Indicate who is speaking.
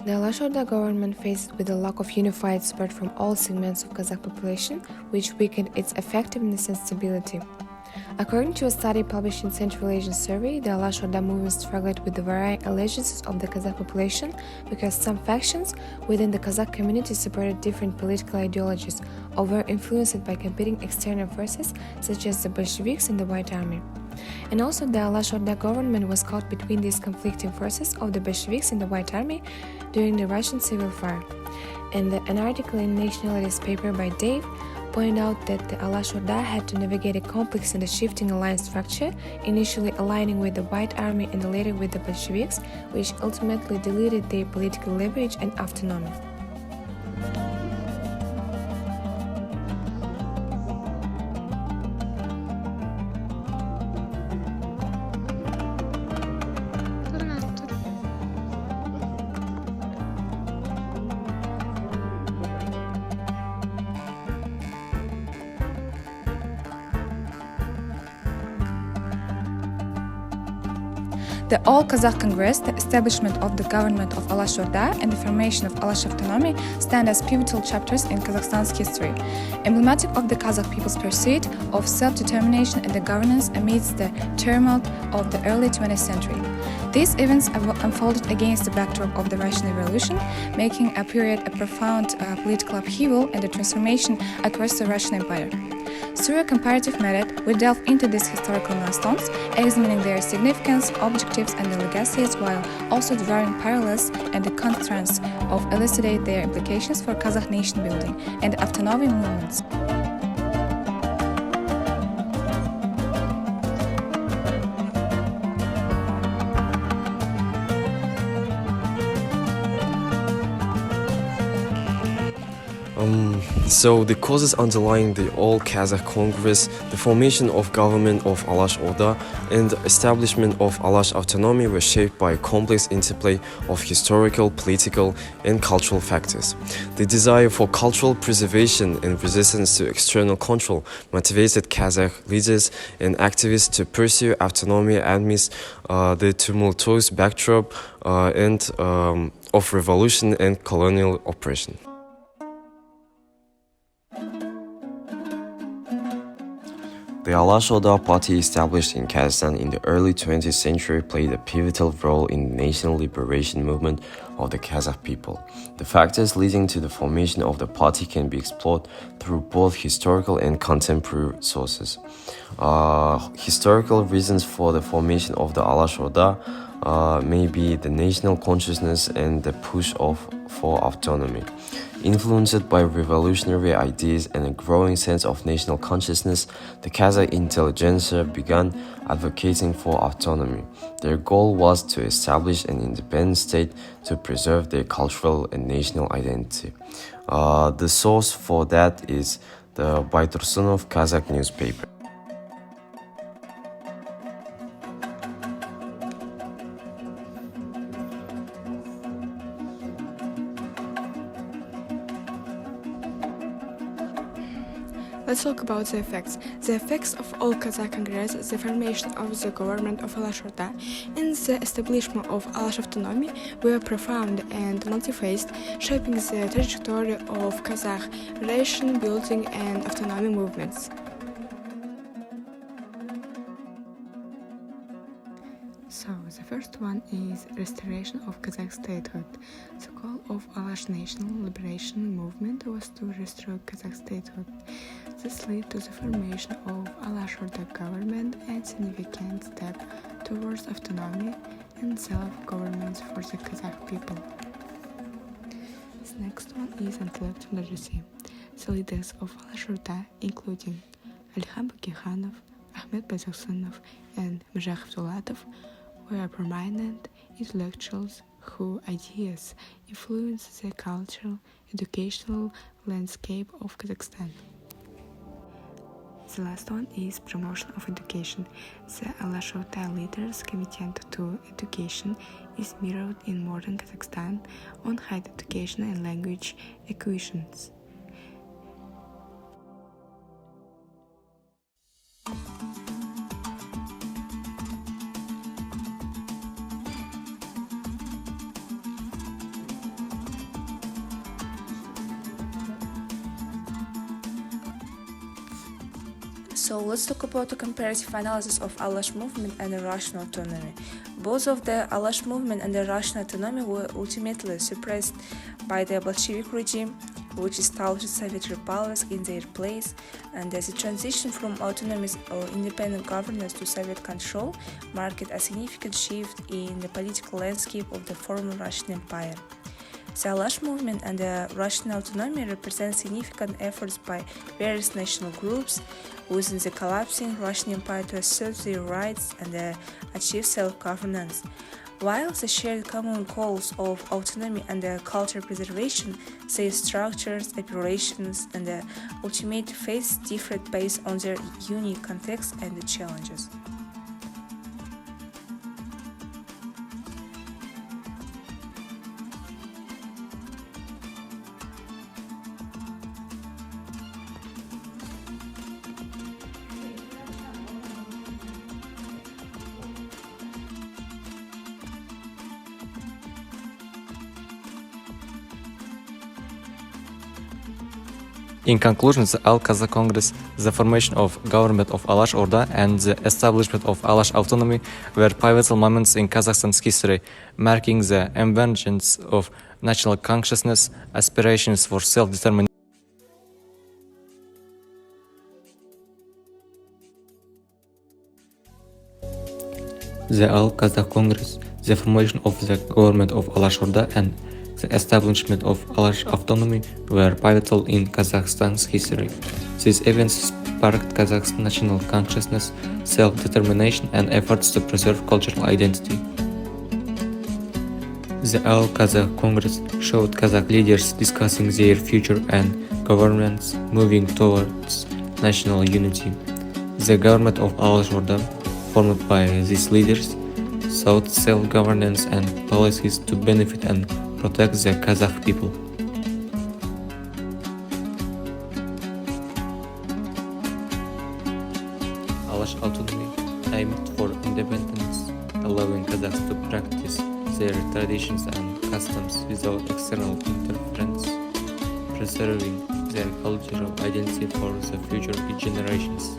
Speaker 1: The Alashoda government faced with a lack of unified support from all segments of Kazakh population, which weakened its effectiveness and stability. According to a study published in Central Asian Survey, the Alashoda movement struggled with the varying allegiances of the Kazakh population because some factions within the Kazakh community supported different political ideologies or were influenced by competing external forces such as the Bolsheviks and the White Army. And also the Alashoda government was caught between these conflicting forces of the Bolsheviks and the White Army during the Russian Civil War. And an article in Nationalist paper by Dave pointed out that the Alashoda had to navigate a complex and a shifting alliance structure, initially aligning with the White Army and later with the Bolsheviks, which ultimately diluted their political leverage and autonomy.
Speaker 2: The All-Kazakh Congress, the establishment of the government of Alashoda, and the formation of Alash autonomy stand as pivotal chapters in Kazakhstan's history, emblematic of the Kazakh people's pursuit of self-determination and the governance amidst the turmoil of the early 20th century. These events unfolded against the backdrop of the Russian Revolution, making a period of profound political upheaval and a transformation across the Russian Empire. Through a comparative method, we delve into these historical milestones, examining their significance, objectives, and their legacies, while also drawing parallels and the contrasts of elucidate their implications for Kazakh nation building and autonomy movements.
Speaker 3: So the causes underlying the All-Kazakh Congress, the formation of government of Alash Orda, and the establishment of Alash autonomy were shaped by a complex interplay of historical, political, and cultural factors. The desire for cultural preservation and resistance to external control motivated Kazakh leaders and activists to pursue autonomy amidst the tumultuous backdrop of revolution and colonial oppression. The Alashoda party established in Kazakhstan in the early 20th century played a pivotal role in the national liberation movement of the Kazakh people. The factors leading to the formation of the party can be explored through both historical and contemporary sources. Historical reasons for the formation of the Alashoda may be the national consciousness and the push for autonomy. Influenced by revolutionary ideas and a growing sense of national consciousness, the Kazakh intelligentsia began advocating for autonomy. Their goal was to establish an independent state to preserve their cultural and national identity. The source for that is the Baitursunov Kazakh newspaper.
Speaker 4: Let's talk about the effects. The effects of All-Kazakh Congress, the formation of the government of Alashoda, and the establishment of Alash autonomy were profound and multifaceted, shaping the trajectory of Kazakh nation building and autonomy movements. So, the first one is restoration of Kazakh statehood. The goal of Alash National Liberation Movement was to restore Kazakh statehood. This led to the formation of Alashoda government and significant step towards autonomy and self-governance for the Kazakh people. The next one is intellectual literacy. The leaders of Alashoda, including Alixan Bokikhanov, Ahmed Bayzaksunov, and Muzhakh Dulatov, were prominent intellectuals whose ideas influenced the cultural, educational landscape of Kazakhstan. The last one is promotion of education. The Alashoda leaders' commitment to education is mirrored in modern Kazakhstan on higher education and language acquisitions.
Speaker 2: So let's talk about a comparative analysis of Alash movement and the Russian autonomy. Both of the Alash movement and the Russian autonomy were ultimately suppressed by the Bolshevik regime, which established Soviet republics in their place, and as a transition from autonomous or independent governance to Soviet control marked a significant shift in the political landscape of the former Russian Empire. The Alash movement and the Russian autonomy represent significant efforts by various national groups within the collapsing Russian Empire to assert their rights and achieve self-governance. While the shared common goals of autonomy and culture preservation, their structures, operations, and ultimate fates differed based on their unique context and challenges.
Speaker 5: In conclusion, the Al-Kazakh Congress, the formation of government of Alash Orda and the establishment of Alash autonomy were pivotal moments in Kazakhstan's history, marking the emergence of national consciousness, aspirations for self-determination. The Al-Kazakh Congress, the formation of the government of Alash Orda and the establishment of Alash autonomy were pivotal in Kazakhstan's history. These events sparked Kazakh's national consciousness, self-determination, and efforts to preserve cultural identity. The Al-Kazakh Congress showed Kazakh leaders discussing their future and governments moving towards national unity. The government of Alash Orda, formed by these leaders, sought self-governance and policies to benefit and protect the Kazakh people. Alash autonomy aimed for independence, allowing Kazakhs to practice their traditions and customs without external interference, preserving their cultural identity for the future generations.